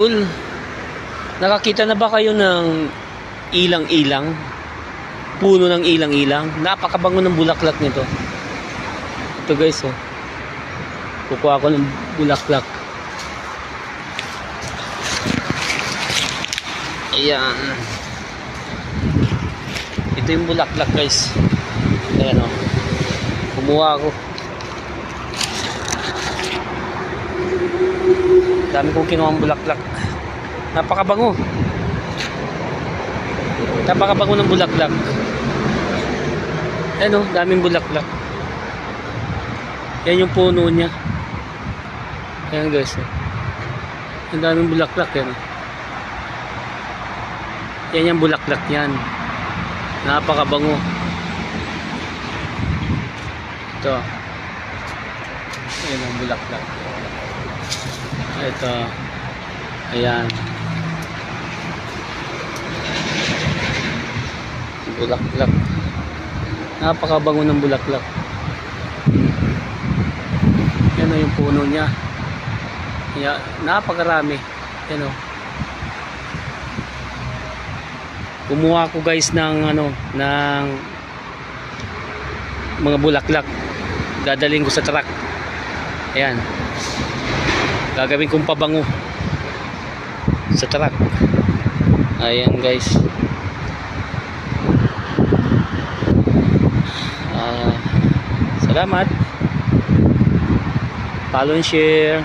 Cool. Nakakita na ba kayo ng ilang-ilang? Puno ng ilang-ilang. Napakabango ng bulaklak nito. Ito guys, oh. Kukuha ko ng bulaklak. Ayan. Ito yung bulaklak guys. Ayan, oh. Kumuha ako. Dami kong kinuha ng bulaklak. Napakabango. Napakabango ng bulaklak. Ayan, oh, daming bulaklak. Yan yung puno niya. Ayan guys, oh. Ang daming bulaklak yan. Yan yung bulaklak yan. Napakabango. Ito. Ayan ang bulaklak. Ito. Ayan. Bulaklak. Napakabango ng bulaklak. Yan o yung puno niya. Yan, napakarami. Yan o. Kumuha ko guys ng ng mga bulaklak. Dadalhin ko sa truck. Ayan. Gagawin kong pabango sa truck. Ayan guys. Salamat. Follow and share.